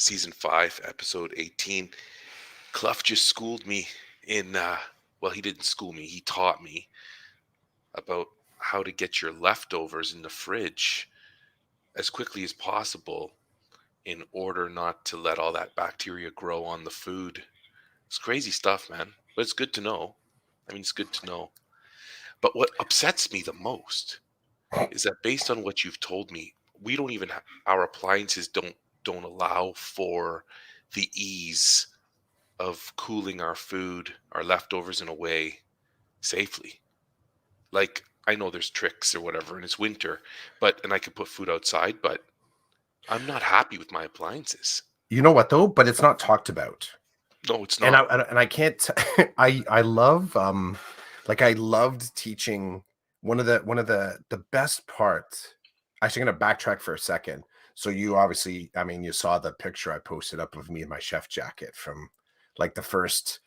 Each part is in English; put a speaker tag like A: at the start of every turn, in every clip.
A: season 5, episode 18. Clough just schooled me in, well, he didn't school me, he taught me about how to get your leftovers in the fridge as quickly as possible in order not to let all that bacteria grow on the food. It's crazy stuff, man, but it's good to know. I mean, it's good to know. But what upsets me the most is that based on what you've told me, we don't even our appliances don't allow for the ease of cooling our food, our leftovers in a way safely. Like I know there's tricks or whatever and it's winter, but and I could put food outside, but I'm not happy with my appliances.
B: You know what though? But it's not talked about.
A: No, it's
B: And
A: not.
B: I can't I love like I loved teaching one of the best parts. Actually, I'm gonna backtrack for a second. So you obviously, I mean, you saw the picture I posted up of me in my chef jacket from like the first,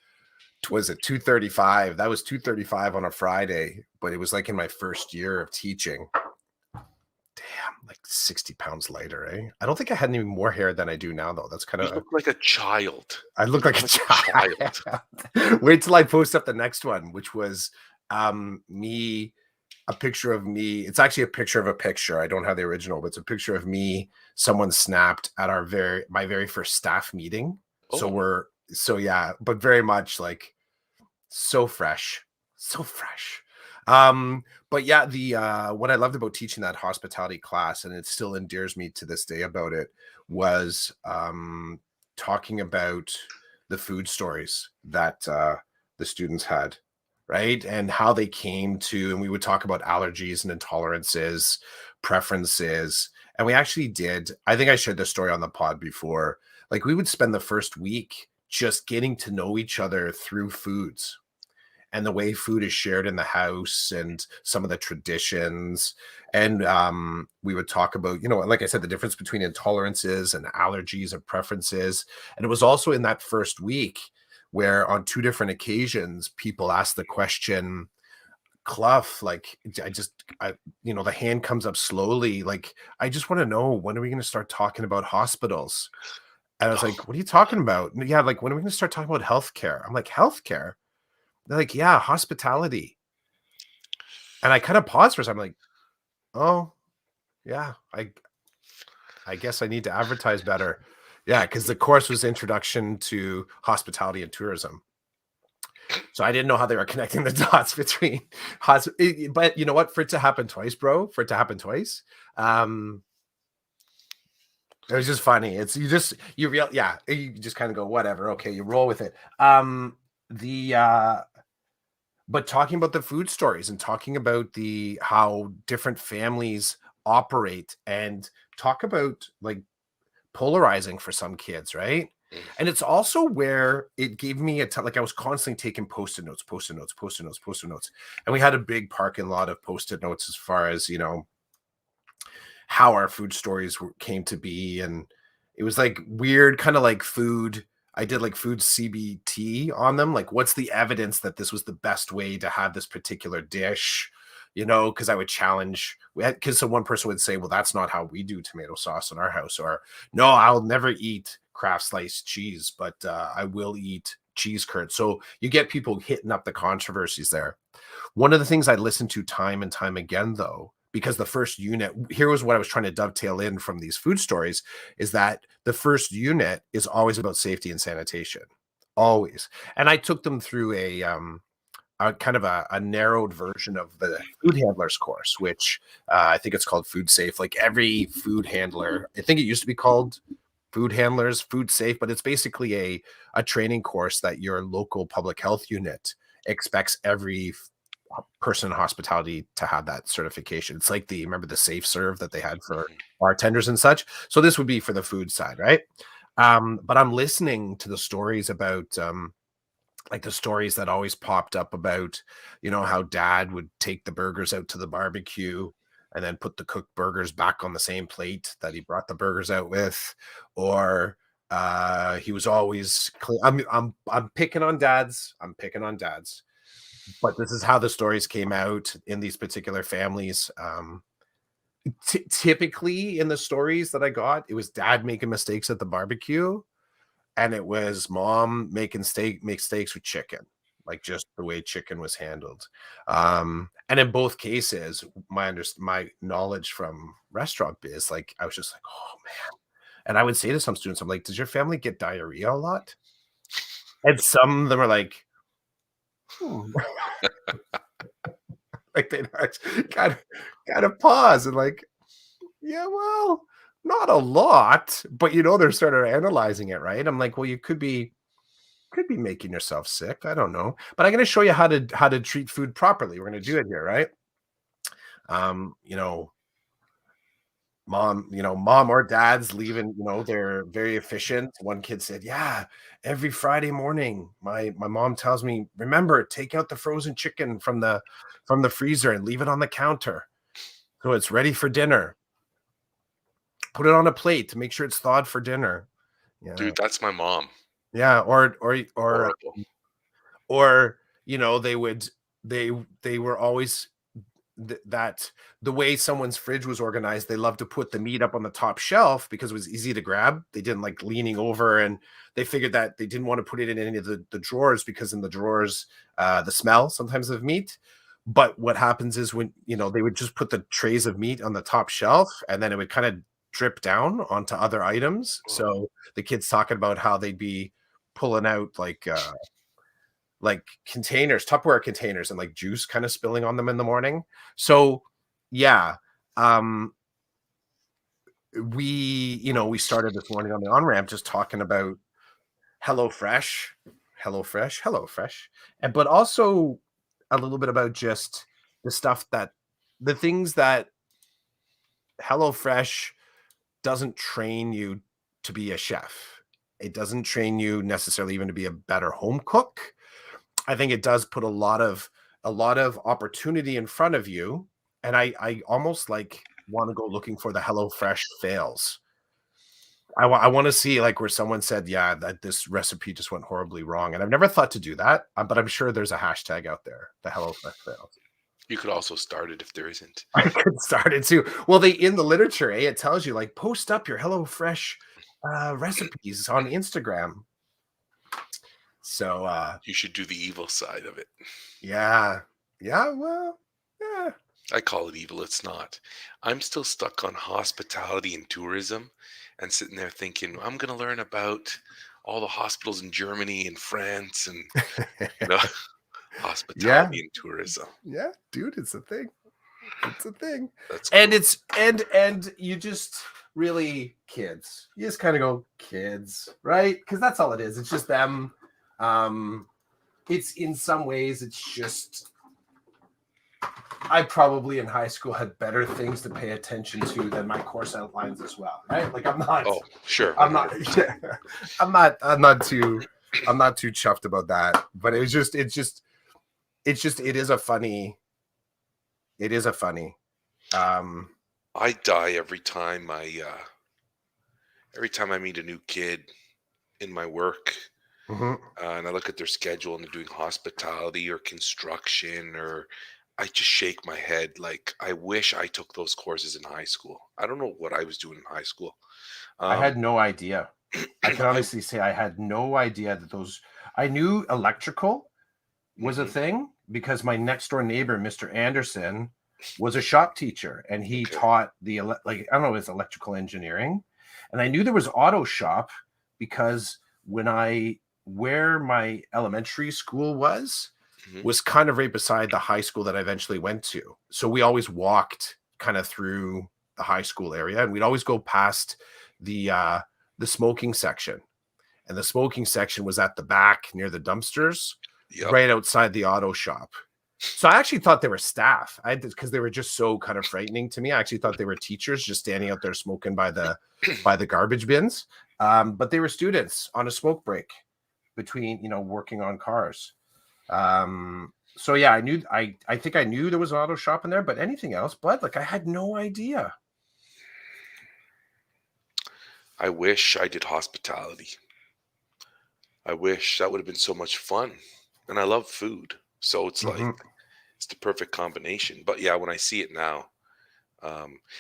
B: was it 2:35? That was 2:35 on a Friday, but it was like in my first year of teaching. Damn, like 60 pounds lighter, eh? I don't think I had any more hair than I do now, though. That's kind
A: You
B: of,
A: look like a child.
B: I
A: You
B: look
A: look
B: like a
A: like a child.
B: child. Wait till I post up the next one, which was me, a picture of me. It's actually a picture of a picture. I don't have the original, but it's a picture of me. Someone snapped at my very first staff meeting. So
A: Oh,
B: yeah, but very much like so fresh, so fresh. But yeah, the what I loved about teaching that hospitality class, and it still endears me to this day about it, was talking about the food stories that the students had, right? And how they came to, and we would talk about allergies and intolerances, preferences. And we actually did, I think I shared this story on the pod before. Like we would spend the first week just getting to know each other through foods and the way food is shared in the house and some of the traditions. And we would talk about, like I said, the difference between intolerances and allergies and preferences. And it was also in that first week where on two different occasions, people asked the question, Clough, like the hand comes up slowly. Like, I just want to know, when are we going to start talking about hospitals? And I was like, what are you talking about? Yeah, like, when are we going to start talking about healthcare? I'm like, healthcare? They're like, yeah, hospitality. And I kind of paused for a second. I'm like, oh, yeah, I guess I need to advertise better. Yeah, because the course was Introduction to Hospitality and Tourism. So I didn't know how they were connecting the dots between but you know what? For it to happen twice, bro, it was just funny. It's you just kind of go, whatever, okay, you roll with it. The But talking about the food stories and talking about how different families operate, and talk about like polarizing for some kids, right?
A: mm,
B: And it's also where it gave me like I was constantly taking post-it notes, and we had a big parking lot of post-it notes as far as how our food stories came to be. And it was like weird, kind of like food. I did like food CBT on them. Like, what's the evidence that this was the best way to have this particular dish? Because I would challenge, because one person would say, well, that's not how we do tomato sauce in our house. Or, no, I'll never eat Kraft sliced cheese, but I will eat cheese curd. So you get people hitting up the controversies there. One of the things I listened to time and time again, though, because the first unit, here was what I was trying to dovetail in from these food stories, is that the first unit is always about safety and sanitation, always. And I took them through a kind of a narrowed version of the food handlers course, which I think it's called Food Safe. Like every food handler, I think it used to be called Food Handlers, Food Safe, but it's basically a training course that your local public health unit expects every person in hospitality to have that certification. It's like remember the Safe Serve that they had for
A: mhm.
B: bartenders and such. So this would be for the food side, right? But I'm listening to the stories about like the stories that always popped up about, how dad would take the burgers out to the barbecue and then put the cooked burgers back on the same plate that he brought the burgers out with. Or he was always clean. I'm picking on dads. But this is how the stories came out in these particular families. Typically in the stories that I got, it was dad making mistakes at the barbecue, and it was mom making mistakes with chicken, like just the way chicken was handled. And in both cases, my knowledge from restaurant biz, like I was just like, oh man. And I would say to some students, I'm like, does your family get diarrhea a lot? And some of them are like, hmm. Like they kind of pause and like, yeah, well, not a lot, but they're sort of analyzing it, right? I'm like, well, you could be making yourself sick. I don't know. But I'm gonna show you how to treat food properly. We're gonna do it here, right? Um, you know, mom or dad's leaving, they're very efficient. One kid said, yeah, every Friday morning, my mom tells me, remember, take out the frozen chicken from the freezer and leave it on the counter so it's ready for dinner. Put it on a plate to make sure it's thawed for dinner. Yeah.
A: Dude, that's my mom.
B: Yeah, or
A: Horrible.
B: or they they were always that the way someone's fridge was organized, they loved to put the meat up on the top shelf because it was easy to grab. They didn't like leaning over, and they figured that they didn't want to put it in any of the drawers because in the drawers, the smell sometimes of meat. But what happens is when they would just put the trays of meat on the top shelf, and then it would kind of drip down onto other items.
A: Oh,
B: So the kids talking about how they'd be pulling out like containers, Tupperware containers, and like juice kind of spilling on them in the morning. So yeah, um, we started this morning on the on ramp just talking about HelloFresh, HelloFresh, HelloFresh, and but also a little bit about just the stuff that the things that HelloFresh doesn't train you to be a chef. It doesn't train you necessarily even to be a better home cook. I think it does put a lot of opportunity in front of you, and I almost like want to go looking for the HelloFresh fails. I want to see like where someone said, yeah, that this recipe just went horribly wrong, and I've never thought to do that, but I'm sure there's a hashtag out there, the HelloFresh fails.
A: you could also start it if there isn't.
B: I could start it too. Well, they in the literature, it tells you like post up your HelloFresh recipes on Instagram. So
A: You should do the evil side of it.
B: yeah, yeah, well, yeah.
A: I call it evil, it's not. I'm still stuck on hospitality and tourism and sitting there thinking, I'm going to learn about all the hospitals in Germany and France and, you know,
B: Yeah,
A: hospitality and tourism.
B: yeah, dude, it's a thing. It's a thing.
A: That's
B: And
A: cool.
B: it's and you just really kids. You just kind of go kids, right? Because that's all it is. It's just them. Um, it's in some ways, it's just I probably in high school had better things to pay attention to than my course outlines as well, right? Like
A: Oh, sure,
B: I'm not,
A: 100%.
B: I'm not too chuffed about that. But it is a funny, it is a funny. Um,
A: I die every time I meet a new kid in my work,
B: mhm.
A: and I look at their schedule and they're doing hospitality or construction, or I just shake my head like I wish I took those courses in high school. I don't know what I was doing in high school.
B: I
A: Um,
B: had no idea. I can
A: I
B: honestly say I had no idea that those. I knew electrical was a
A: mhm,
B: thing because my next door neighbor, Mr. Anderson, was a shop teacher and he
A: okay,
B: taught like I don't know, it's electrical engineering. And I knew there was auto shop because when I where my elementary school
A: mhm,
B: was kind of right beside the high school that I eventually went to. So we always walked kind of through the high school area and we'd always go past the smoking section. And the smoking section was at the back near the dumpsters,
A: yep.
B: right outside the auto shop. So I actually thought they were staff. Because they were just so kind of frightening to me. I actually thought they were teachers just standing out there smoking by the garbage bins. But they were students on a smoke break between working on cars. So yeah, I think I knew there was an auto shop in there, but anything else, but like I had no idea.
A: I wish I did hospitality. I wish that would have been so much fun. And I love food. So it's like
B: Mhm.
A: it's the perfect combination. But yeah, when I see it now,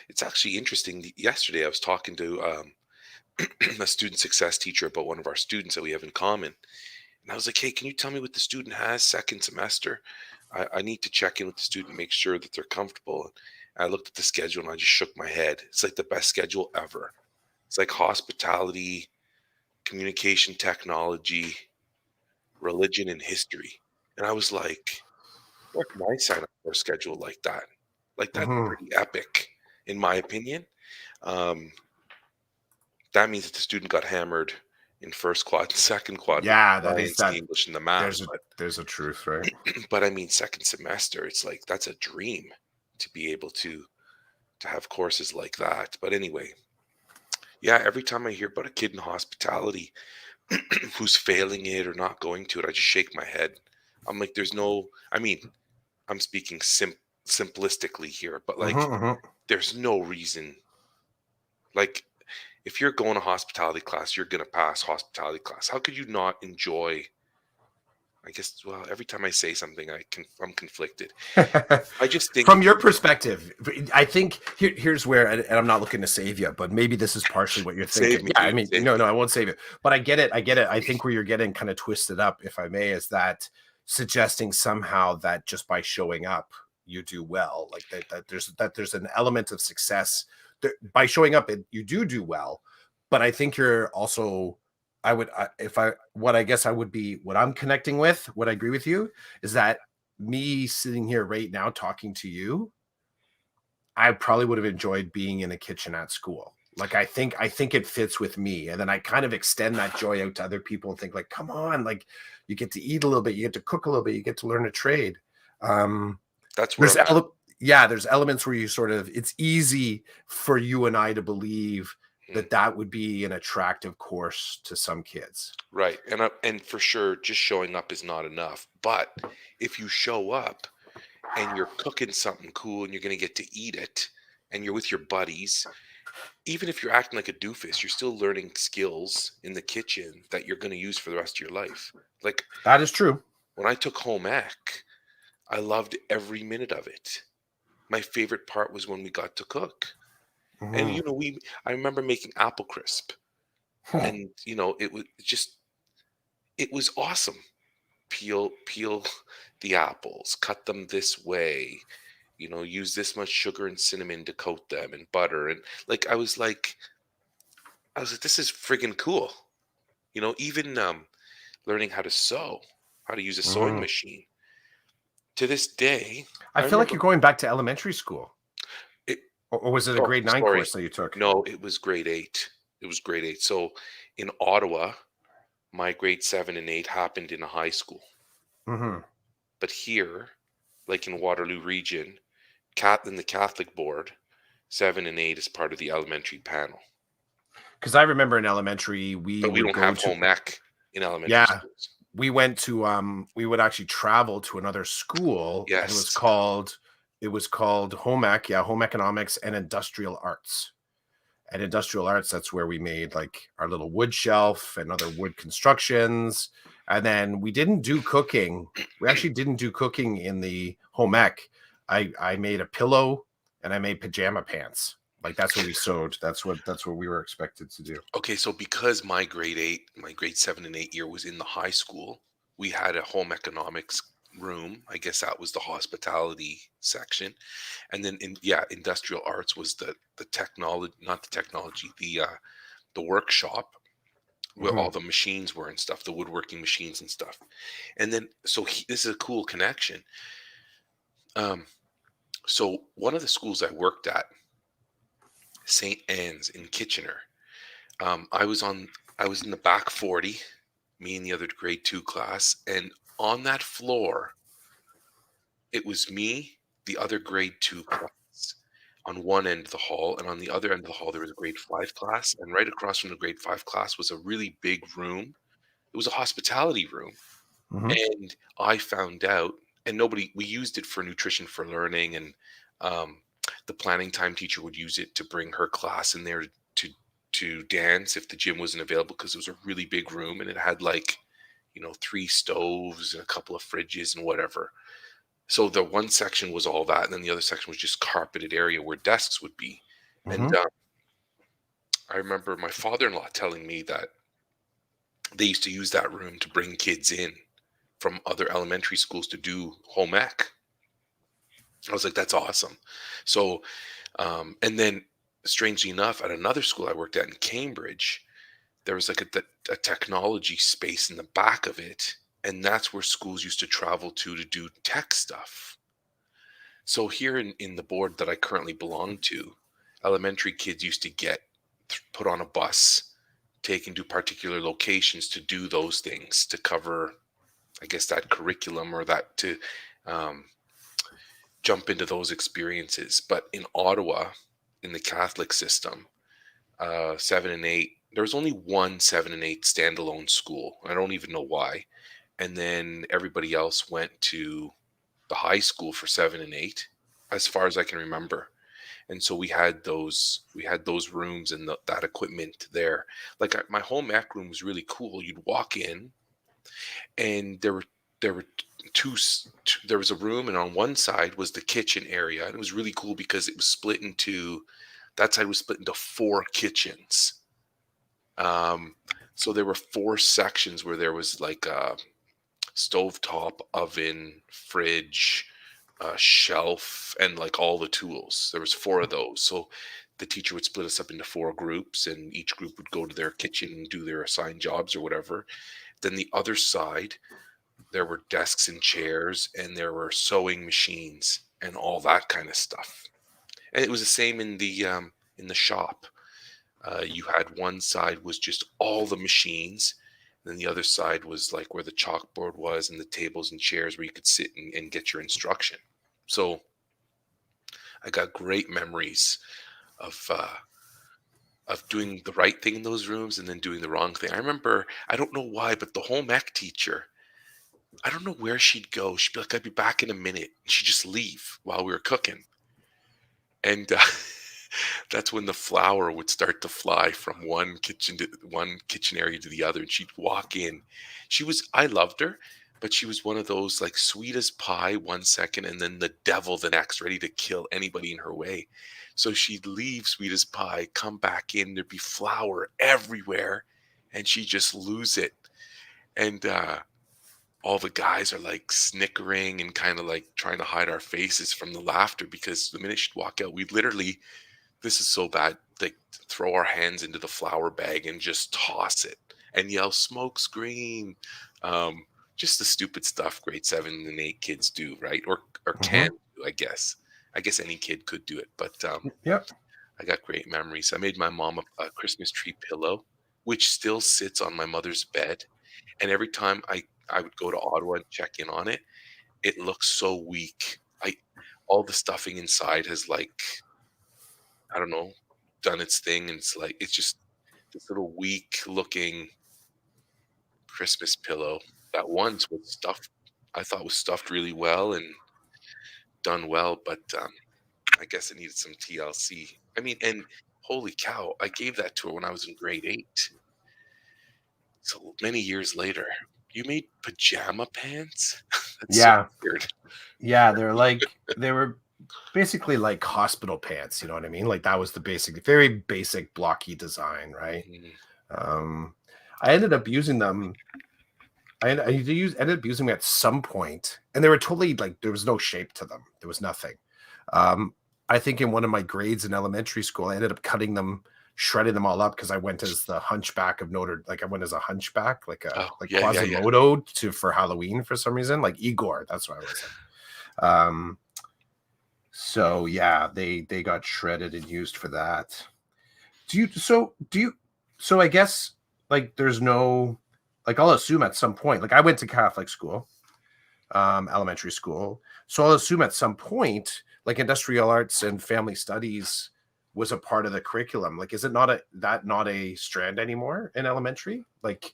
A: It's actually interesting. Yesterday, I was talking to a student success teacher about one of our students that we have in common. And I was like, hey, can you tell me what the student has second semester? I need to check in with the student, make sure that they're comfortable. And I looked at the schedule and I just shook my head. It's like the best schedule ever. It's like hospitality, communication technology, religion, and history. And I was like, where can I sign up for a schedule like that? Like, that's
B: Mhm.
A: pretty epic, in my opinion. Um, that means that the student got hammered in first quad and second quad with
B: Yeah, that is
A: science, the
B: that.
A: English, and the math.
B: There's a truth, right?
A: But I mean, second semester, it's like that's a dream to be able to have courses like that. But anyway, yeah, every time I hear about a kid in hospitality who's failing it or not going to it, I just shake my head. I'm like, there's no, I mean, I'm speaking simplistically here, but
B: Mhm,
A: like,
B: mhm.
A: there's no reason. Like, if you're going to hospitality class, you're going to pass hospitality class. How could you not enjoy? I guess, well, every time I say something, I'm conflicted. I just think
B: From your perspective, I think here's where, and I'm not looking to save you, but maybe this is partially what you're
A: save
B: thinking.
A: me,
B: Yeah, I
A: dude,
B: mean,
A: save
B: no,
A: me.
B: no, I won't save it, but I get it. I get it. I think where you're getting kind of twisted up, if I may, is that suggesting somehow that just by showing up, you do well, like that there's an element of success by showing up, you do well. But I think you're also, if I, what I guess I would be, what I'm connecting with, what I agree with you is that me sitting here right now talking to you, I probably would have enjoyed being in a kitchen at school. Like I think it fits with me. And then I kind of extend that joy out to other people and think like, come on, like you get to eat a little bit, you get to cook a little bit, you get to learn a trade. Um
A: That's where
B: there's
A: I'm at.
B: yeah, there's elements where you sort of, it's easy for you and I to believe
A: Hmm.
B: that that would be an attractive course to some kids.
A: Right. And for sure, just showing up is not enough. But if you show up and you're cooking something cool and you're going to get to eat it and you're with your buddies, even if you're acting like a doofus, you're still learning skills in the kitchen that you're going to use for the rest of your life. Like,
B: That is true.
A: when I took home ec, I loved every minute of it. My favorite part was when we got to cook. And
B: Mhm.
A: I remember making apple crisp, and it was awesome. Peel the apples, cut them this way, use this much sugar and cinnamon to coat them, and butter, and like I was like, this is friggin' cool. Even learning how to sew, how to use a sewing
B: Mhm.
A: machine. To this day,
B: I
A: I
B: feel like
A: remember
B: you're going back to elementary school.
A: it.
B: Or was it a
A: Oh,
B: grade 9
A: sorry.
B: course that you took?
A: No, it was grade 8. It was grade 8. So in Ottawa, my grade 7 and 8 happened in a high school.
B: Mhm.
A: But here, like in Waterloo region, cat in the Catholic board, 7 and 8 is part of the elementary panel.
B: Because I remember in elementary, we
A: But we
B: would
A: don't
B: go
A: have
B: to,
A: home ec in elementary
B: yeah,
A: schools.
B: we would actually travel to another school, and
A: Yes.
B: it was called home ec, yeah, home economics and industrial arts. At industrial arts, that's where we made like our little wood shelf and other wood constructions. And then we didn't do cooking. We actually didn't do cooking in the home ec. I made a pillow and I made pajama pants. Like that's what we sewed. That's what we were expected to do.
A: Okay, so because my grade 7 and 8 year was in the high school, we had a home economics room. I guess that was the hospitality section. And then industrial arts was the technology, not the technology, the workshop where
B: Mhm.
A: all the machines were and stuff, the woodworking machines and stuff. And then this is a cool connection. Um, so one of the schools I worked at, St. Anne's in Kitchener, I was on I was in the back 40, me and the other grade 2 class, and on that floor, it was me, the other grade 2 class on one end of the hall, and on the other end of the hall there was a grade 5 class, and right across from the grade 5 class was a really big room. It was a hospitality room.
B: Mhm.
A: And I found out, and nobody we used it for nutrition for learning, and um, the planning time teacher would use it to bring her class in there to dance if the gym wasn't available, because it was a really big room and it had like 3 stoves and a couple of fridges and whatever. So the one section was all that, and then the other section was just carpeted area where desks would be. And
B: Hmm.
A: I remember my father-in-law telling me that they used to use that room to bring kids in from other elementary schools to do home ec. I was like, that's awesome. So, and then strangely enough, at another school I worked at in Cambridge, there was like a technology space in the back of it. And that's where schools used to travel to do tech stuff. So here in the board that I currently belong to, elementary kids used to get put on a bus, taken to particular locations to do those things to cover, I guess, that curriculum or that to um, jump into those experiences. But in Ottawa, in the Catholic system, 7 and 8, there was only one 7 and 8 standalone school. I don't even know why. And then everybody else went to the high school for 7 and 8, as far as I can remember. And so we had those rooms and that equipment there. Like my home ec room was really cool. You'd walk in, and there were there was a room, and on one side was the kitchen area, and it was really cool because it was split into that side was split into four kitchens. Um, so there were four sections where there was like a stovetop, oven, fridge, shelf, and like all the tools. There was four of those. So the teacher would split us up into four groups, and each group would go to their kitchen and do their assigned jobs or whatever. Then the other side, there were desks and chairs, and there were sewing machines and all that kind of stuff. And it was the same in the shop. You had one side was just all the machines, then the other side was like where the chalkboard was and the tables and chairs where you could sit and get your instruction. So I got great memories of doing the right thing in those rooms and then doing the wrong thing. I remember, I don't know why, but the home ec teacher, I don't know where she'd go. She'd be like, "I'd be back in a minute," and she'd just leave while we were cooking. And that's when the flour would start to fly from one kitchen area to the other, and she'd walk in. I loved her, but she was one of those like sweet as pie one second and then the devil the next, ready to kill anybody in her way. So she'd leave sweet as pie, come back in, there'd be flour everywhere, and she'd just lose it. And all the guys are like snickering and kind of like trying to hide our faces from the laughter because the minute she'd walk out, we'd literally, this is so bad, like throw our hands into the flour bag and just toss it and yell smoke screen. Um, just the stupid stuff grade 7 and 8 kids do, right? Or can
B: Hmm.
A: do, I guess. I guess any kid could do it, but
B: Yep.
A: I got great memories. I made my mom a Christmas tree pillow, which still sits on my mother's bed. And every time I would go to Ottawa and check in on it, it looks so weak. All the stuffing inside has like, I don't know, done its thing, and it's just this little weak looking Christmas pillow that once was stuffed. I thought was stuffed really well and done well, but I guess it needed some TLC. I mean, and holy cow, I gave that to her when I was in grade 8. So many years later, you made pajama pants? That's so
B: Yeah.
A: weird.
B: Yeah. They were basically like hospital pants. You know what I mean? Like that was the basic, very basic blocky design, right?
A: Mhm.
B: Um, I ended up using them. Ended up using them at some point, and they were totally like there was no shape to them. There was nothing. Um, I think in one of my grades in elementary school, I ended up cutting them, shredding them all up because I went as the Hunchback of Notre. Like I went as a hunchback,
A: Oh,
B: like
A: yeah, yeah, yeah.
B: Quasimodo for Halloween for some reason, like Igor. That's what I was like. So yeah, they got shredded and used for that. Do you so I guess like there's no like I'll assume at some point, like I went to Catholic school, elementary school. So I'll assume at some point, like industrial arts and family studies was a part of the curriculum. Like, is it not a strand anymore in elementary? Like,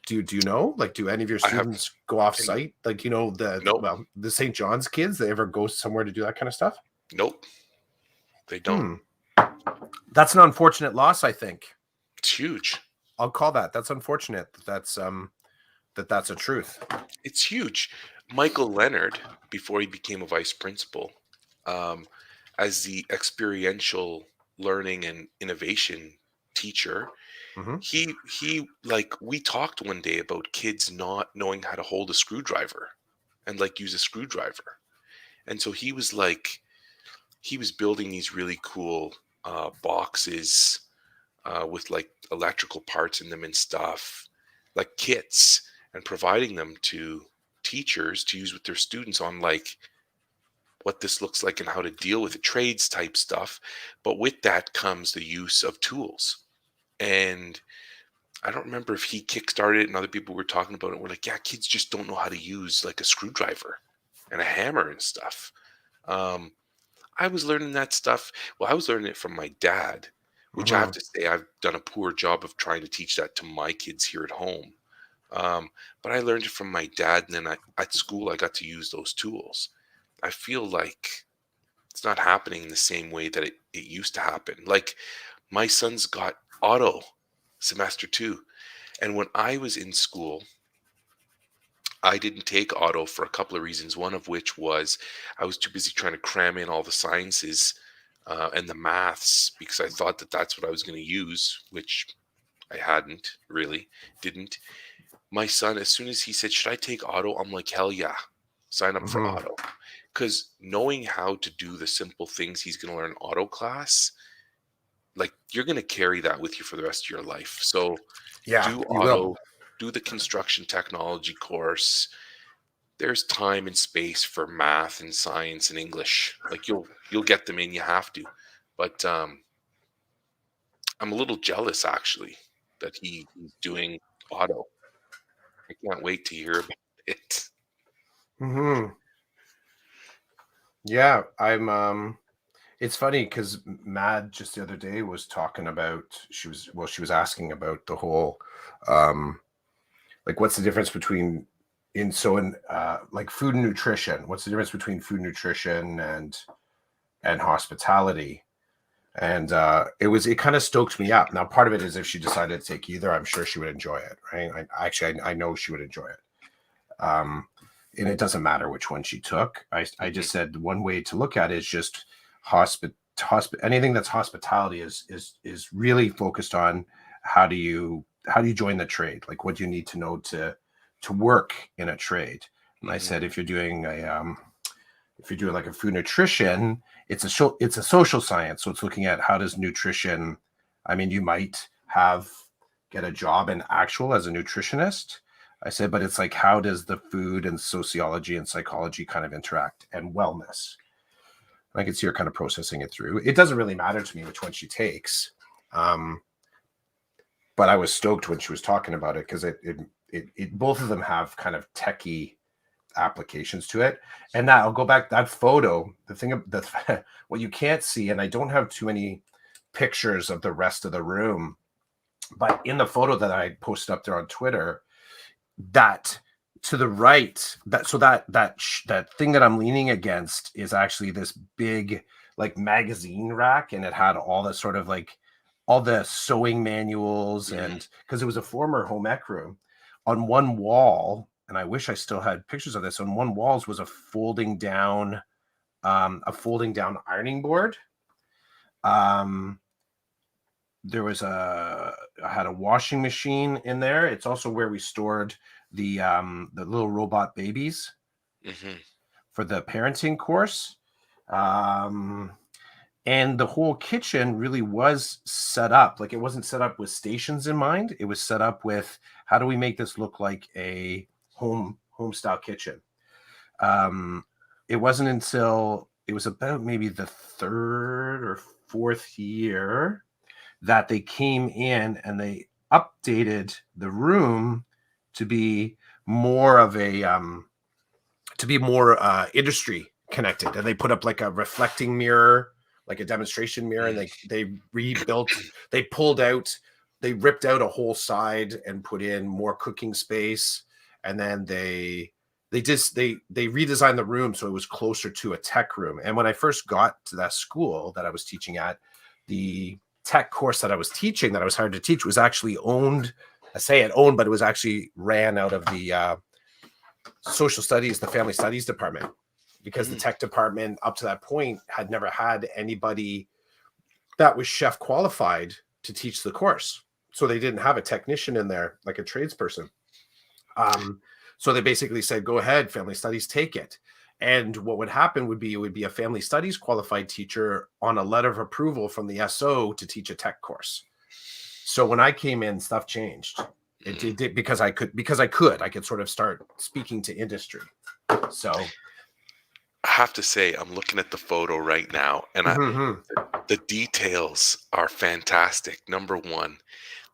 B: do you know? Like, do any of your
A: I have
B: students go off
A: and
B: site? Like,
A: nope,
B: well, the St. John's kids, they ever go somewhere to do that kind of stuff?
A: nope, they don't.
B: Hmm. That's an unfortunate loss, I think.
A: It's huge.
B: I'll call that. That's unfortunate. That's that that's a truth.
A: It's huge. Michael Leonard, before he became a vice principal, um, as the experiential learning and innovation teacher,
B: Hmm.
A: he like we talked one day about kids not knowing how to hold a screwdriver and like use a screwdriver. And so he was building these really cool boxes with like electrical parts in them and stuff, like kits, and providing them to teachers to use with their students on like what this looks like and how to deal with the trades type stuff. But with that comes the use of tools. And I don't remember if he kickstarted it and other people were talking about it. We're like, yeah, kids just don't know how to use like a screwdriver and a hammer and stuff. Um, I was learning that stuff. Well, I was learning it from my dad, which I have
B: Hmm.
A: to say I've done a poor job of trying to teach that to my kids here at home. Um, but I learned it from my dad, and then at school I got to use those tools. I feel like it's not happening in the same way that it used to happen. Like my son's got auto semester two, and when I was in school, I didn't take auto for a couple of reasons. One of which was I was too busy trying to cram in all the sciences and the maths because I thought that that's what I was going to use, which I hadn't really, didn't. My son, as soon as he said, "Should I take auto?" I'm like, "Hell yeah, sign up for
B: Hmm.
A: auto." Because knowing how to do the simple things he's going to learn in auto class, like you're going to carry that with you for the rest of your life. So
B: Yeah,
A: do
B: you will.
A: auto, do the construction technology course. There's time and space for math and science and English. Like you'll get them in, you have to. But I'm a little jealous actually that he's doing auto. I can't wait to hear about it.
B: Hmm. Yeah, I'm. It's funny because Mad just the other day was talking about. She was asking about the whole, um, like what's the difference between like food and nutrition? What's the difference between food nutrition and hospitality? And it kind of stoked me up. Now, part of it is if she decided to take either, I'm sure she would enjoy it, right? I know she would enjoy it. Um, and it doesn't matter which one she took. I
A: Mhm,
B: just said one way to look at it is just anything that's hospitality is really focused on how do you join the trade? Like what do you need to know to work in a trade? And I
A: mhm,
B: said if you're doing like a food nutrition, it's a social science. So it's looking at how does nutrition. I mean, you might have get a job in actual as a nutritionist. I said, but it's like how does the food and sociology and psychology kind of interact and wellness. I can see her kind of processing it through. It doesn't really matter to me which one she takes, um, but I was stoked when she was talking about it because it both of them have kind of techie applications to it. And that I'll go back that photo, the thing of the what you can't see, and I don't have too many pictures of the rest of the room, but in the photo that I posted up there on Twitter, that to the right, that thing that I'm leaning against is actually this big like magazine rack, and it had all the sort of like all the sewing manuals,
A: mhm.
B: and because it was a former home ec room on one wall, and I wish I still had pictures of this. On one walls was a folding down ironing board. Um, there was I had a washing machine in there. It's also where we stored the little robot babies
A: Mhm.
B: for the parenting course. Um, and the whole kitchen really was set up like it wasn't set up with stations in mind. It was set up with how do we make this look like a home style kitchen. Um, it wasn't until it was about maybe the third or fourth year that they came in and they updated the room to be more of a to be more industry connected, and they put up like a reflecting mirror, like a demonstration mirror, and
A: Mm.
B: they rebuilt, they pulled out, they ripped out a whole side and put in more cooking space, and then they redesigned the room so it was closer to a tech room. And when I first got to that school that I was teaching at, the tech course that I was teaching, that I was hired to teach, was actually owned I say it owned, but it was actually ran out of the social studies, the family studies department, because the tech department up to that point had never had anybody that was chef qualified to teach the course. So they didn't have a technician in there, like a tradesperson. So they basically said, go ahead, family studies, take it. And what would happen would be, it would be a family studies qualified teacher on a letter of approval from the SO to teach a tech course. So when I came in, stuff changed. It did because I could sort of start speaking to industry. So
A: I have to say, I'm looking at the photo right now, and the details are fantastic. Number one,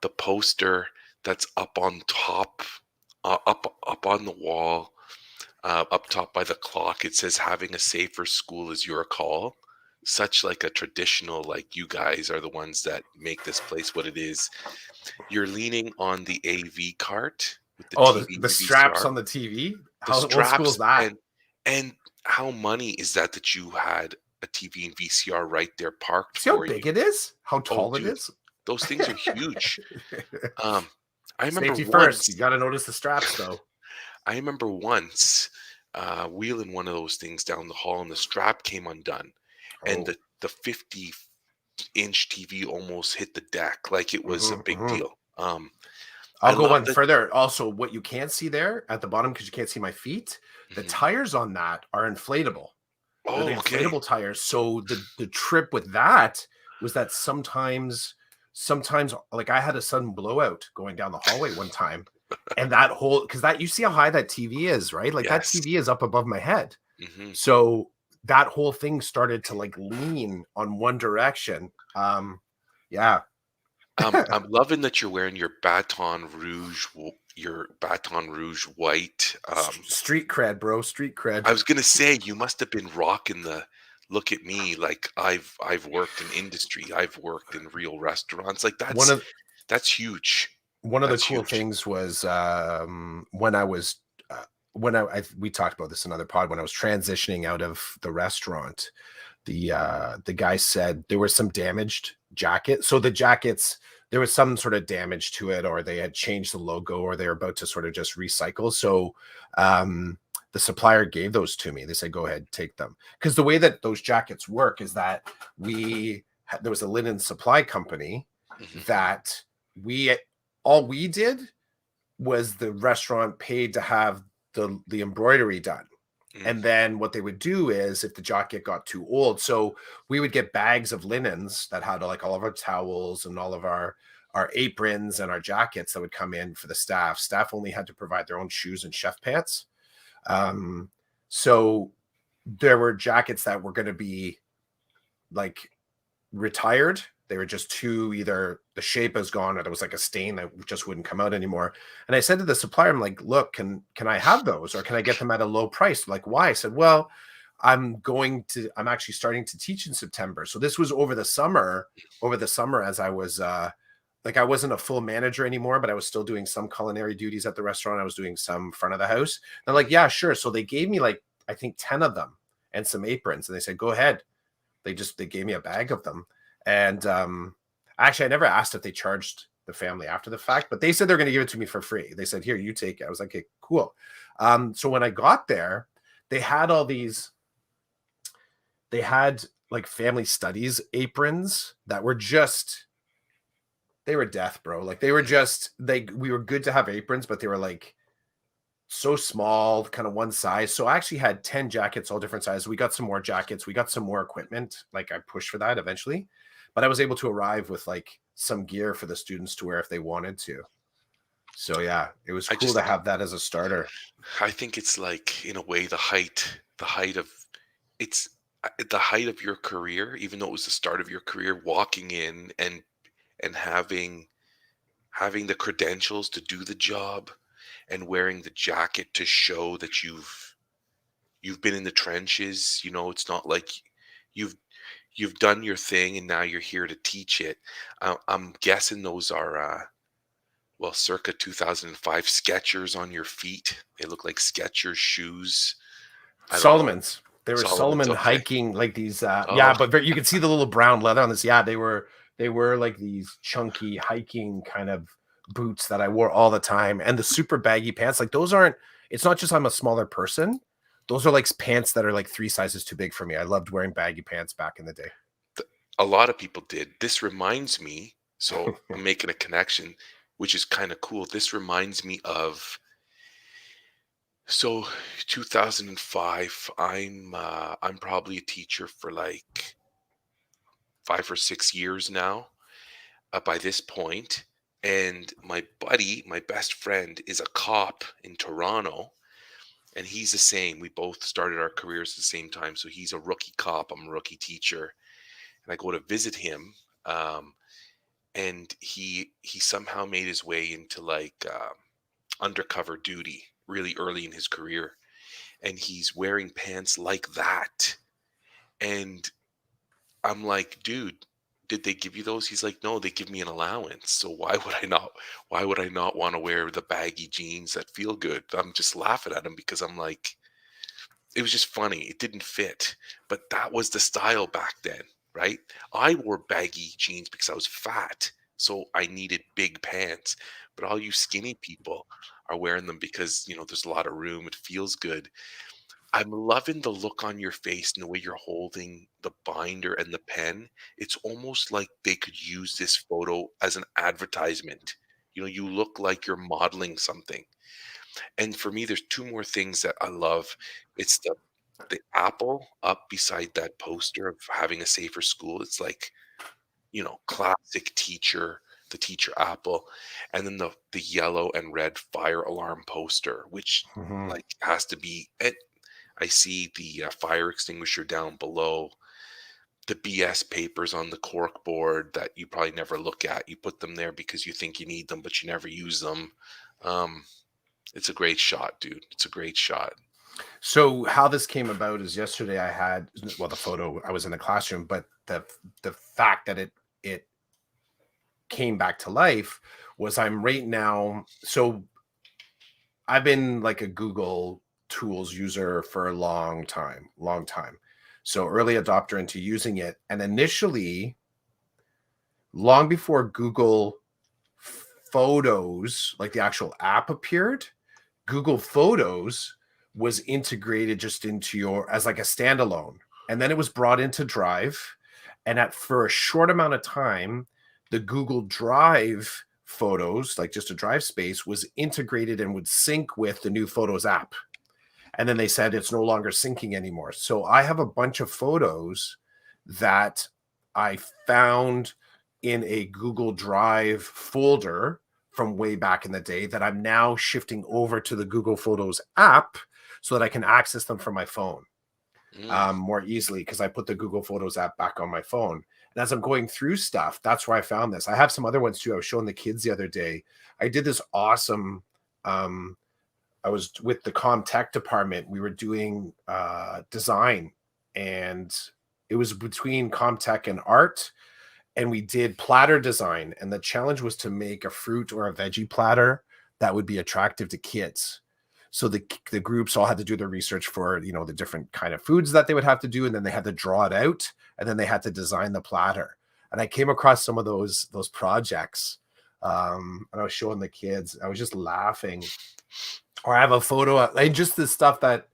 A: the poster that's up on top, up on the wall, up top by the clock. It says, "Having a safer school is your call." Such like a traditional, like you guys are the ones that make this place what it is. You're leaning on the AV cart with the
B: oh,
A: TV and
B: the
A: the
B: straps
A: VCR.
B: on the TV.
A: The
B: How old school is
A: straps,
B: that?
A: and how money is that you had a TV and VCR right there parked
B: See how
A: for you?
B: big it is? How
A: Oh,
B: tall it
A: dude,
B: is?
A: those things are huge. Um, I remember
B: Safety first. You
A: once
B: got to notice the straps, though.
A: I remember once, wheeling one of those things down the hall, and the strap came undone, and
B: Oh,
A: the 50-inch TV almost hit the deck, like it was a
B: mhm,
A: big
B: mhm.
A: deal. I
B: I'll go
A: love
B: one
A: that.
B: further. Also, what you can't see there at the bottom, because you can't see my feet, the
A: Mhm.
B: tires on that are inflatable. They're the
A: Oh, okay.
B: inflatable tires. So the trip with that was that sometimes like I had a sudden blowout going down the hallway one time. And that whole, because that, you see how high that TV is, right? Like that
A: Yes.
B: TV is up above my head.
A: Mhm.
B: So that whole thing started to like lean on one direction. Yeah.
A: I'm loving that you're wearing your Baton Rouge white.
B: Street cred, bro. Street
A: I
B: cred.
A: was gonna say you must have been rocking the look at me, like I've worked in industry, I've worked in real restaurants. Like
B: One of
A: that's huge.
B: one of the
A: That's
B: cool
A: huge.
B: things was when I was when we talked about this in another pod, when I was transitioning out of the restaurant, the guy said there was some damaged jacket. So the jackets, there was some sort of damage to it, or they had changed the logo, or they were about to sort of just recycle. So the supplier gave those to me. They said, go ahead, take them. Because the way that those jackets work is that there was a linen supply company
A: Mhm.
B: that we all we did was the restaurant paid to have the embroidery done.
A: Mm.
B: And then what they would do is if the jacket got too old, so we would get bags of linens that had like all of our towels and all of our aprons and our jackets that would come in for the staff. Staff only had to provide their own shoes and chef pants. So there were jackets that were going to be like retired. They were just too, either the shape is gone or there was like a stain that just wouldn't come out anymore. And I said to the supplier, I'm like, look, can I have those, or can I get them at a low price? Like, why? I said, well, I'm actually starting to teach in September. So this was over the summer, as I was like, I wasn't a full manager anymore, but I was still doing some culinary duties at the restaurant. I was doing some front of the house. They're like, yeah, sure. So they gave me like, I think 10 of them and some aprons. And they said, go ahead. They gave me a bag of them. And actually, I never asked if they charged the family after the fact, but they said they're going to give it to me for free. They said, here, you take it. I was like, okay, cool. So when I got there, they had like family studies aprons that were just, they were death, bro. Like they were just, we were good to have aprons, but they were like so small, kind of one size. So I actually had 10 jackets, all different sizes. We got some more jackets. We got some more equipment. Like I pushed for that eventually, but I was able to arrive with like some gear for the students to wear if they wanted to. So yeah, it was
A: I
B: cool to
A: just
B: have that as a starter.
A: I think it's like in a way the height of it's the height of your career, even though it was the start of your career, walking in and having the credentials to do the job and wearing the jacket to show that you've been in the trenches. It's not like you've you've done your thing and now you're here to teach it. I'm guessing those are well, circa 2005 Skechers on your feet. They look like Skechers shoes. I don't know.
B: Solomon's. They were
A: Solomon's,
B: Solomon
A: okay.
B: hiking, like these
A: Oh,
B: yeah, but you could see the little brown leather on this. Yeah, they were like these chunky hiking kind of boots that I wore all the time, and the super baggy pants. Like those aren't. It's not just I'm a smaller person. Those are like pants that are like 3 sizes too big for me. I loved wearing baggy pants back in the day.
A: A lot of people did. This reminds me, so I'm making a connection, which is kind of cool. This reminds me of, so 2005. I'm probably a teacher for like 5 or 6 years now. By this point, and my buddy, my best friend, is a cop in Toronto, and he's the same. We both started our careers at the same time. So he's a rookie cop. I'm a rookie teacher, and I go to visit him. Um, and he somehow made his way into like undercover duty really early in his career, and he's wearing pants like that. And I'm like, dude, did they give you those? He's like, no, they give me an allowance. So why would I not want to wear the baggy jeans that feel good? I'm just laughing at him because I'm like, it was just funny. It didn't fit, but that was the style back then, right? I wore baggy jeans because I was fat, so I needed big pants. But all you skinny people are wearing them because, there's a lot of room. It feels good. I'm loving the look on your face and the way you're holding the binder and the pen. It's almost like they could use this photo as an advertisement. You look like you're modeling something. And for me, there's two more things that I love. It's the apple up beside that poster of having a safer school. It's like, classic teacher, the teacher apple, and then the yellow and red fire alarm poster, which
B: Mhm.
A: like has to be it. I see the fire extinguisher down below, the BS papers on the cork board that you probably never look at. You put them there because you think you need them, but you never use them. Um, it's a great shot, dude. It's a great shot.
B: So how this came about is yesterday I had, well, the photo, I was in the classroom, but the fact that it came back to life was I'm right now. So I've been like a Google tools user for a long time, long time. So early adopter into using it. And initially, long before Google Photos, like the actual app appeared, Google Photos was integrated just into your as like a standalone. And then it was brought into Drive. And for a short amount of time, the Google Drive photos, like just a drive space, was integrated and would sync with the new Photos app. And then they said it's no longer syncing anymore. So I have a bunch of photos that I found in a Google Drive folder from way back in the day that I'm now shifting over to the Google Photos app so that I can access them from my phone
A: Mm.
B: more easily because I put the Google Photos app back on my phone. And as I'm going through stuff, that's where I found this. I have some other ones too. I was showing the kids the other day. I did this awesome. I was with the com tech department. We were doing design, and it was between com tech and art. And we did platter design. And the challenge was to make a fruit or a veggie platter that would be attractive to kids. So the groups all had to do their research for the different kind of foods that they would have to do, and then they had to draw it out, and then they had to design the platter. And I came across some of those projects, and I was showing the kids. I was just laughing. Or I have a photo of like just the stuff that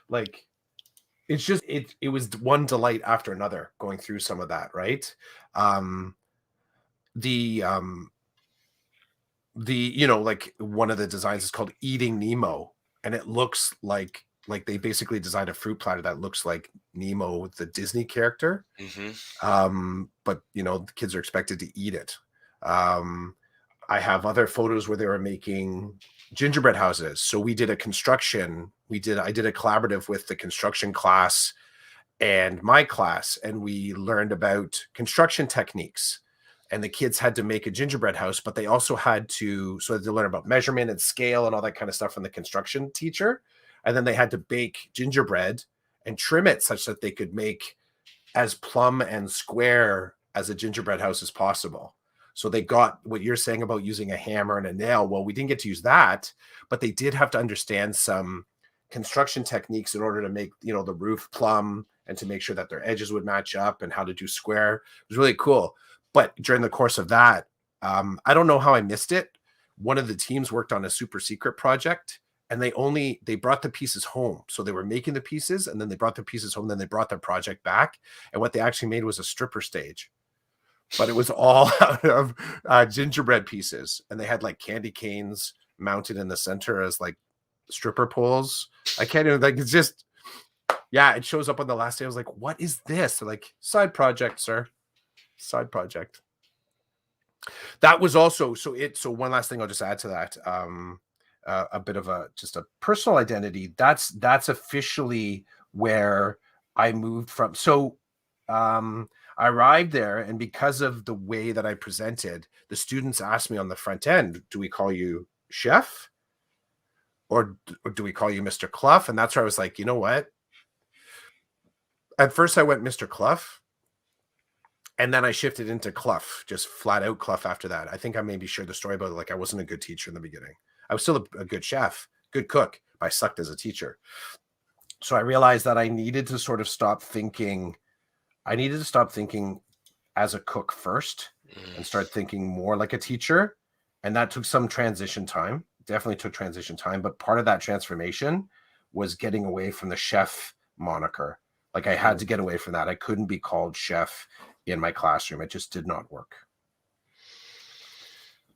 B: like it's just it was one delight after another going through some of that, right? Um the like one of the designs is called Eating Nemo, and it looks like they basically designed a fruit platter that looks like Nemo, the Disney character.
A: Hmm.
B: But the kids are expected to eat it. Um I have other photos where they were making gingerbread houses. So we did a construction. I did a collaborative with the construction class and my class, and we learned about construction techniques. And the kids had to make a gingerbread house, but they also had to, so they had to learn about measurement and scale and all that kind of stuff from the construction teacher. And then they had to bake gingerbread and trim it such that they could make as plumb and square as a gingerbread house as possible. So they got what you're saying about using a hammer and a nail. Well, we didn't get to use that, but they did have to understand some construction techniques in order to make, the roof plumb and to make sure that their edges would match up and how to do square. It was really cool. But during the course of that, I don't know how I missed it, one of the teams worked on a super secret project, and they brought the pieces home. So they were making the pieces, and then they brought the pieces home, then they brought their project back, and what they actually made was a stripper stage. But it was all out of gingerbread pieces, and they had like candy canes mounted in the center as like stripper poles. I can't even, like, it's just, yeah, it shows up on the last day. I was like, what is this? They're like, side project, sir. Side project. That was also, so one last thing I'll just add to that. A bit of just a personal identity. That's officially where I moved from. So I arrived there, and because of the way that I presented, the students asked me on the front end, do we call you chef? Or do we call you Mr. Clough? And that's where I was like, you know what? At first I went Mr. Clough, and then I shifted into Clough, just flat out Clough after that. I think I maybe shared the story about it. Like, I wasn't a good teacher in the beginning. I was still a good chef, good cook, but I sucked as a teacher. So I realized that I needed to sort of stop thinking as a cook first and start thinking more like a teacher. And that took some transition time, definitely took transition time. But part of that transformation was getting away from the chef moniker. Like, I had to get away from that. I couldn't be called chef in my classroom. It just did not work.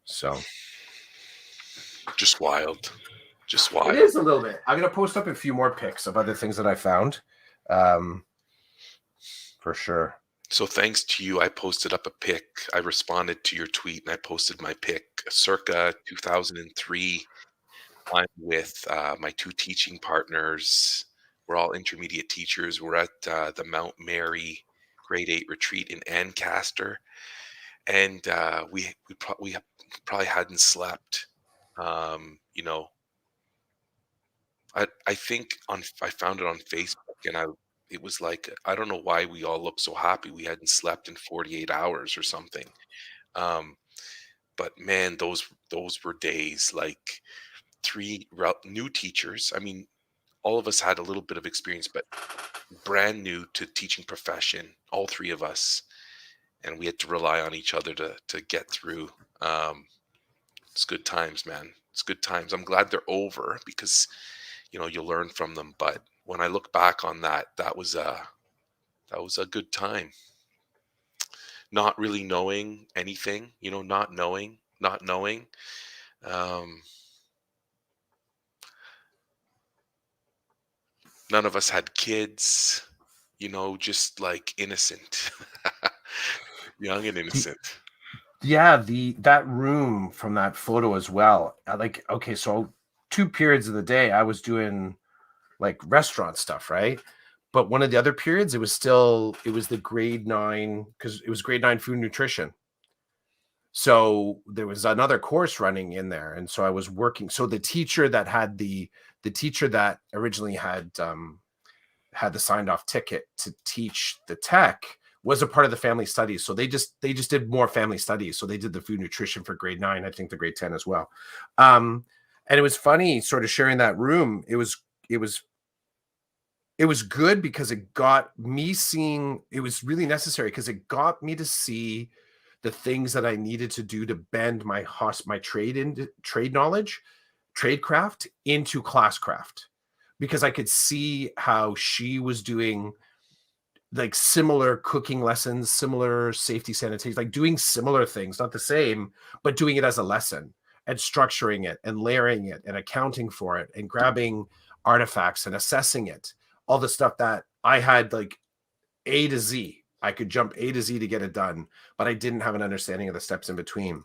B: So
A: Just wild. Just wild.
B: it is a little bit. I'm going to post up a few more pics of other things that I found. For sure.
A: So thanks to you, I posted up a pic. I responded to your tweet and I posted my pic circa 2003. I'm with my two teaching partners. We're all intermediate teachers. We're at the Mount Mary grade 8 retreat in Ancaster. And we probably hadn't slept. You know, I think I found it on Facebook, and it was like, I don't know why we all looked so happy. We hadn't slept in 48 hours or something. Um, but man, those were days. Like, new teachers. I mean, all of us had a little bit of experience, but brand new to teaching profession, all three of us, and we had to rely on each other to get through. It's good times, man. It's good times. I'm glad they're over, because you learn from them. But when I look back on that, that was a good time. Not really knowing anything, not knowing. Um, None of us had kids, just like innocent, young and innocent.
B: Yeah, that room from that photo as well. Like, okay, so 2 periods of the day I was doing like restaurant stuff, right? But one of the other periods, it was the grade 9, because it was grade 9 food nutrition. So there was another course running in there, and so I was working. So the teacher that originally had the signed off ticket to teach the tech was a part of the family studies. So they just did more family studies. So they did the food nutrition for grade 9, I think the grade 10 as well. And it was funny sort of sharing that room. It was good because it got me seeing, it was really necessary because it got me to see the things that I needed to do to bend my trade knowledge, trade craft into class craft, because I could see how she was doing like similar cooking lessons, similar safety sanitation, like doing similar things, not the same, but doing it as a lesson and structuring it and layering it and accounting for it and grabbing artifacts and assessing it. All the stuff that I had, like A to Z. I could jump A to Z to get it done, but I didn't have an understanding of the steps in between.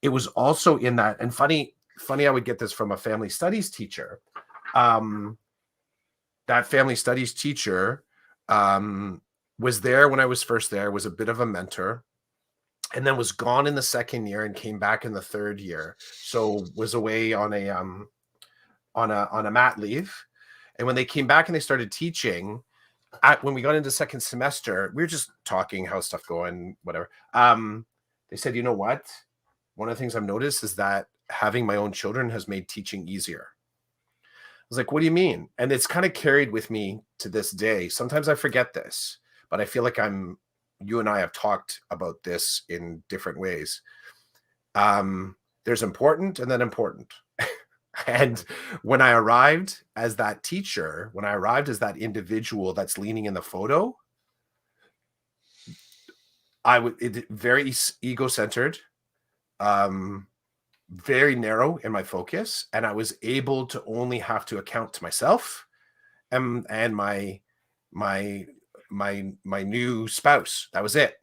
B: It was also in that, and funny, I would get this from a family studies teacher. That family studies teacher was there when I was first there, was a bit of a mentor, and then was gone in the second year and came back in the third year. So was away on a mat leave. And when they came back and they started teaching, when we got into second semester, we were just talking how stuff going, whatever. They said, you know what? One of the things I've noticed is that having my own children has made teaching easier. I was like, what do you mean? And it's kind of carried with me to this day. Sometimes I forget this, but I feel like you and I have talked about this in different ways. There's important and then important. And when I arrived as that teacher, when I arrived as that individual that's leaning in the photo, I would very ego-centered, um, very narrow in my focus, and I was able to only have to account to myself and my my new spouse. That was it.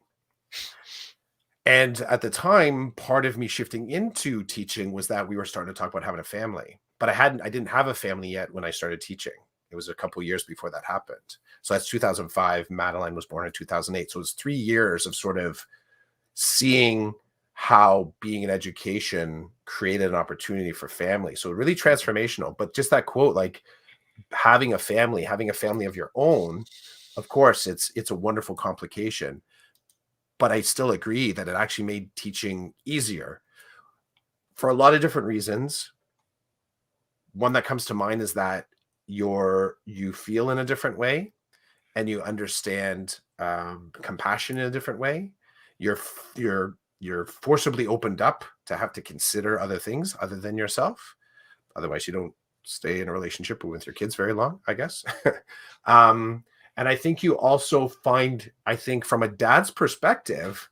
B: And at the time, part of me shifting into teaching was that we were starting to talk about having a family, but I didn't have a family yet when I started teaching. It was a couple years before that happened. So that's 2005. Madeline was born in 2008. So it was 3 years of sort of seeing how being in education created an opportunity for family. So really transformational. But just that quote, like having a family of your own, of course, it's a wonderful complication. But I still agree that it actually made teaching easier for a lot of different reasons. One that comes to mind is that you feel in a different way, and you understand compassion in a different way. You're forcibly opened up to have to consider other things other than yourself. Otherwise, you don't stay in a relationship with your kids very long, I guess. And I think you also find, I think from a dad's perspective,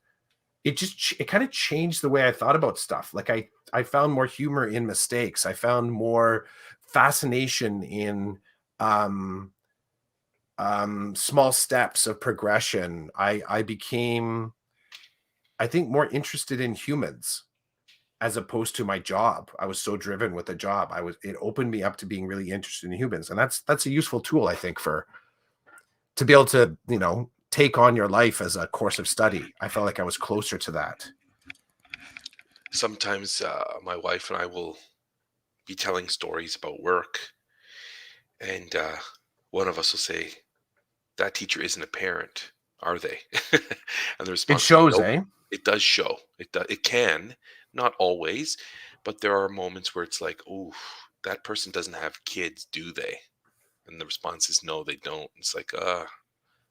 B: it kind of changed the way I thought about stuff. Like I found more humor in mistakes. I found more fascination in small steps of progression. I became, I think, more interested in humans as opposed to my job. I was so driven with the job. It opened me up to being really interested in humans. And that's a useful tool, I think, for to be able to, take on your life as a course of study. I felt like I was closer to that.
A: Sometimes my wife and I will be telling stories about work, and one of us will say, "That teacher isn't a parent, are they?" And the
B: It
A: response is,
B: shows,
A: "Nope."
B: eh?
A: It does show. It can, not always, but there are moments where it's like, "Oh, that person doesn't have kids, do they?" And the response is, "No, they don't." It's like,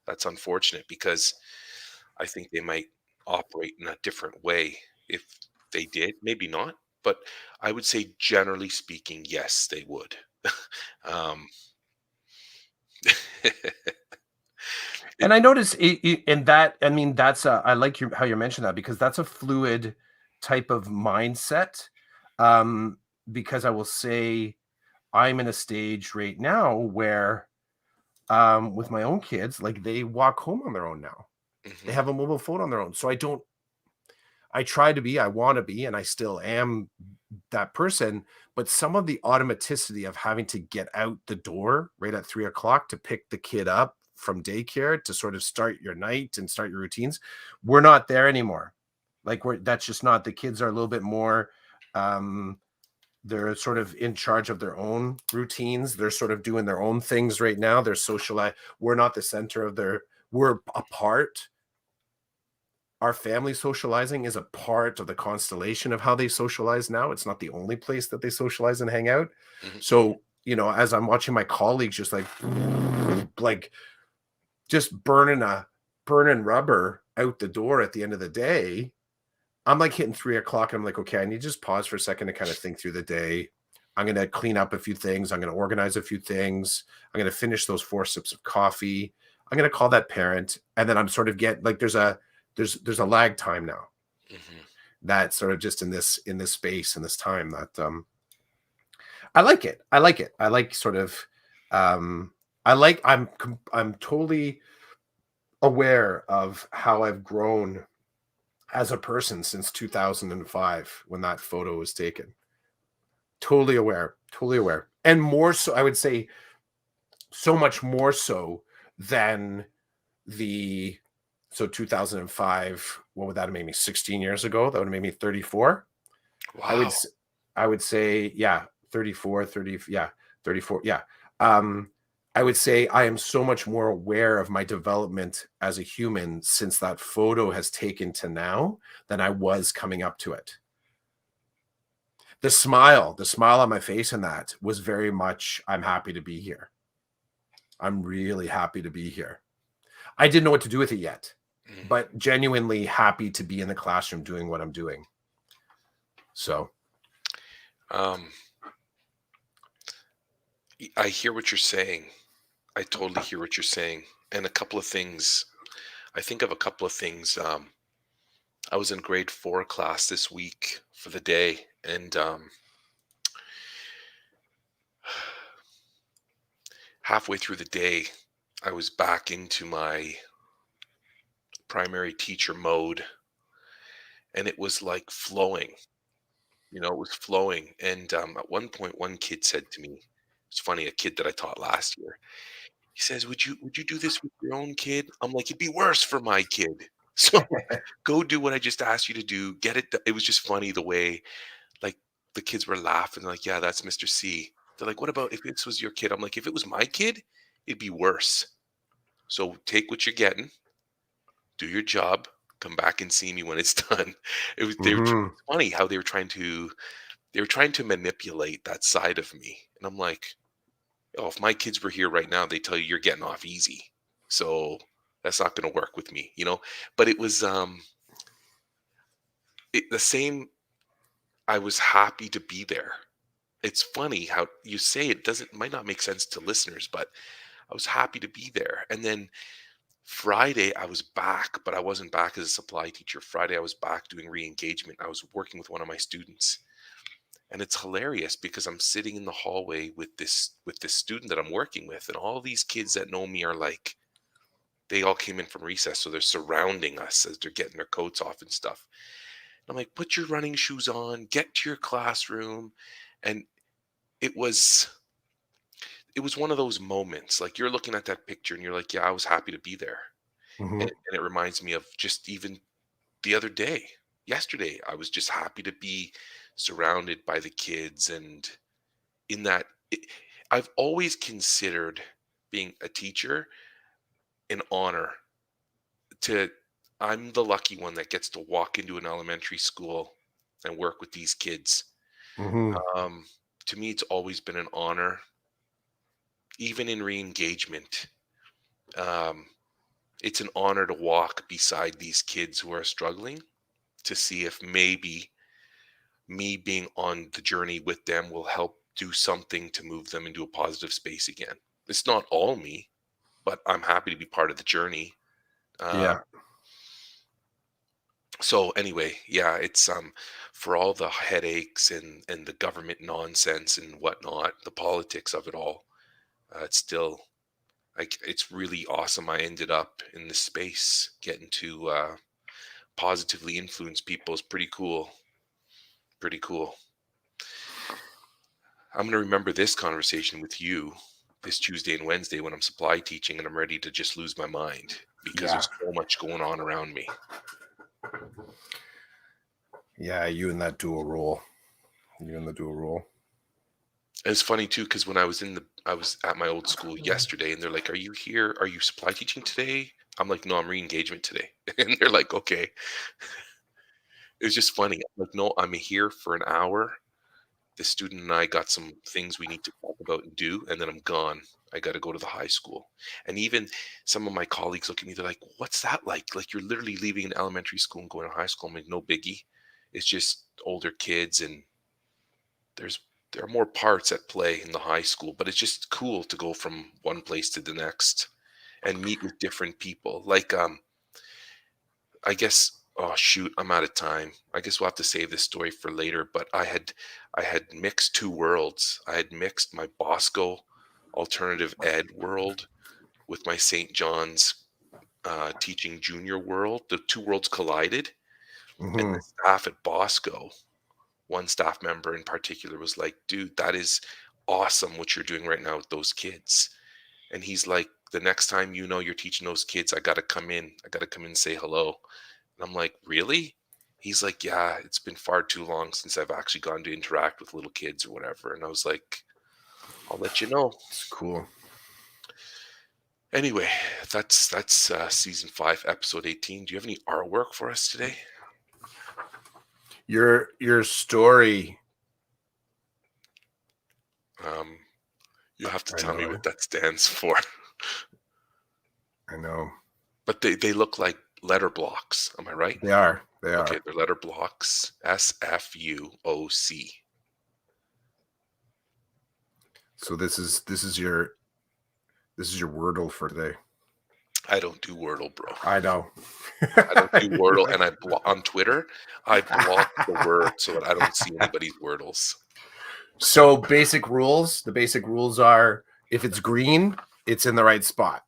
A: that's unfortunate because I think they might operate in a different way if they did. Maybe not, but I would say generally speaking, yes, they would. um,
B: And I notice in that, I mean, I like how you mentioned that, because that's a fluid type of mindset. Um, because I will say I'm in a stage right now where, with my own kids, like they walk home on their own now. They
A: mhm.
B: have a mobile phone on their own. So I try to be, I want to be, and I still am that person. But some of the automaticity of having to get out the door right at 3 o'clock to pick the kid up from daycare to sort of start your night and start your routines, we're not there anymore. Like that's just not, the kids are a little bit more, um, they're sort of in charge of their own routines. They're sort of doing their own things right now. They're socialized. We're not the center of we're a part. Our family socializing is a part of the constellation of how they socialize now. It's not the only place that they socialize and hang out.
A: Mhm.
B: So, as I'm watching my colleagues just like just burning rubber out the door at the end of the day, I'm like hitting 3 o'clock. And I'm like, okay, I need to just pause for a second to kind of think through the day. I'm going to clean up a few things. I'm going to organize a few things. I'm going to finish those 4 sips of coffee. I'm going to call that parent. And then I'm sort of like, there's a lag time now,
A: Mhm.
B: that sort of just in this space, in this time, that I like it. I like it. I like sort of, um I'm totally aware of how I've grown as a person since 2005 when that photo was taken. Totally aware, totally aware. And more so, I would say, so much more so than the, so 2005, what would that have made me? 16 years ago, that would have made me 34. I would
A: Wow.
B: I would say, yeah, 34, 30, yeah, 34, yeah. Um, I would say I am so much more aware of my development as a human since that photo has taken to now than I was coming up to it. The smile on my face in that was very much, I'm happy to be here. I'm really happy to be here. I didn't know what to do with it yet,
A: Mhm.
B: but genuinely happy to be in the classroom doing what I'm doing. So
A: Um, I hear what you're saying. I totally hear what you're saying. And a couple of things, I think of a couple of things. I was in grade 4 class this week for the day, and halfway through the day, I was back into my primary teacher mode, and it was like flowing. It was flowing. And at one point, one kid said to me, it's funny, a kid that I taught last year, he says, "Would you do this with your own kid?" I'm like, "It'd be worse for my kid." So go do what I just asked you to do. Get it. It was just funny the way, like, the kids were laughing, like, "Yeah, that's Mr. C." They're like, "What about if this was your kid?" I'm like, "If it was my kid, it'd be worse. So take what you're getting, do your job, come back and see me when it's done."
B: Hmm.
A: It's funny how they were trying to manipulate that side of me, and I'm like, "Oh, if my kids were here right now, they tell you you're getting off easy. So that's not going to work with me." But it was the same. I was happy to be there. It's funny how you say it doesn't might not make sense to listeners, but I was happy to be there. And then Friday I was back, but I wasn't back as a supply teacher. Friday I was back doing re-engagement. I was working with one of my students. And it's hilarious because I'm sitting in the hallway with this student that I'm working with, and all these kids that know me are like, they all came in from recess, so they're surrounding us as they're getting their coats off and stuff. I'm like, "Put your running shoes on, get to your classroom." And it was it was one of those moments, like, you're looking at that picture and you're like, "Yeah, I was happy to be there."
B: Hmm.
A: And it reminds me of just even the other day, yesterday, I was just happy to be surrounded by the kids. And in that it, I've always considered being a teacher an honor. To I'm the lucky one that gets to walk into an elementary school and work with these kids.
B: Hmm.
A: Um, to me, it's always been an honor, even in re-engagement. Um, it's an honor to walk beside these kids who are struggling, to see if maybe me being on the journey with them will help do something to move them into a positive space again. It's not all me, but I'm happy to be part of the journey. Um,
B: Yeah.
A: so anyway, yeah, it's for all the headaches and the government nonsense and whatnot, the politics of it all, it's still, like, it's really awesome I ended up in this space. Getting to positively influence people is pretty cool. Pretty cool. I'm going to remember this conversation with you this Tuesday and Wednesday when I'm supply teaching and I'm ready to just lose my mind because
B: Yeah.
A: there's so much going on around me.
B: Yeah. You in that dual role. You in the dual role.
A: It's funny too, because I was at my old school yesterday, and they're like, "Are you here? Are you supply teaching today?" I'm like, "No, I'm re-engagement today." And they're like, "Okay." It's just funny. I'm like, "No, I'm here for an hour. The student and I got some things we need to talk about and do, and then I'm gone. I got to go to the high school." And even some of my colleagues look at me, they're like, "What's that like? Like, you're literally leaving an elementary school and going to high school." I'm like, "No biggie. It's just older kids, and there's there are more parts at play in the high school, but it's just cool to go from one place to the next and meet with different people." Like, I guess, oh shoot, I'm out of time. I guess we'll have to save this story for later, but I had mixed two worlds. I had mixed my Bosco alternative ed world with my St. John's teaching junior world. The two worlds collided, and the
B: Hmm.
A: staff at Bosco, one staff member in particular, was like, "Dude, that is awesome what you're doing right now with those kids." And he's like, "The next time you're teaching those kids, I got to come in. I got to come in and say hello." And I'm like, "Really?" He's like, "Yeah, it's been far too long since I've actually gone to interact with little kids or whatever." And I was like, "I'll let you know."
B: It's cool.
A: Anyway, that's season 5, episode 18. Do you have any artwork for us today?
B: Your story.
A: Um, you'll have to
B: I
A: tell me
B: know.
A: what that stands for.
B: I know.
A: But they look like letter blocks. Am I right?
B: They are. They
A: Okay,
B: are.
A: they're letter blocks. SFUOC.
B: So this is your Wordle for today.
A: I don't do Wordle, bro.
B: I know.
A: I don't do Wordle, and on Twitter, I block the word so that I don't see anybody's Wordles.
B: So basic rules. The basic rules are: if it's green, it's in the right spot,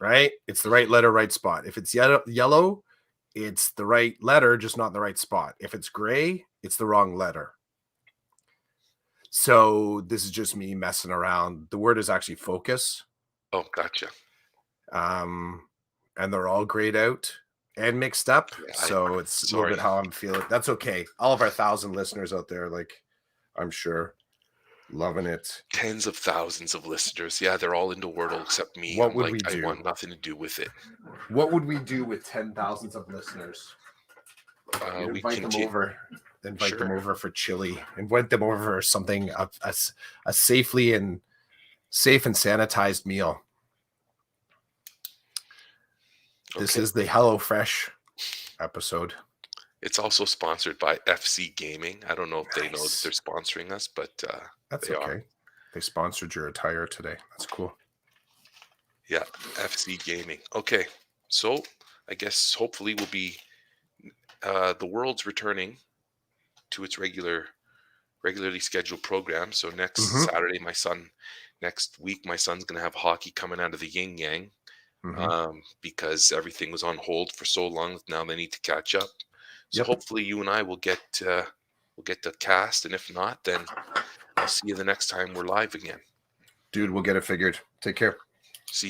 B: right? It's the right letter, right spot. If it's yellow, it's the right letter, just not in the right spot. If it's gray, it's the wrong letter. So this is just me messing around. The word is actually focus.
A: Oh, gotcha.
B: And they're all grayed out and mixed up.
A: Yeah,
B: So it's a little bit how I'm feeling. That's okay. All of our 1,000 listeners out there, like, I'm sure, loving it.
A: Tens of thousands of listeners. Yeah, they're all into Wordle except me.
B: What would we do?
A: I want nothing to do with it.
B: What would we do with 10,000 of listeners? Invite them over. Invite them over for chili. Invite them over for something, a safe and sanitized meal. Okay. This is the HelloFresh episode.
A: It's also sponsored by FC Gaming. I don't know if they know that they're sponsoring us, but
B: that's
A: they
B: okay.
A: are.
B: They sponsored your attire today. That's cool.
A: Yeah, FC Gaming. Okay, so I guess hopefully we'll be the world's returning to its regularly scheduled program. So next Saturday, next week, my son's going to have hockey coming out of the yin yang. Because everything was on hold for so long. Now they need to catch up. So hopefully you and I will get the cast, and if not, then I'll see you the next time we're live again.
B: Dude, we'll get it figured. Take care.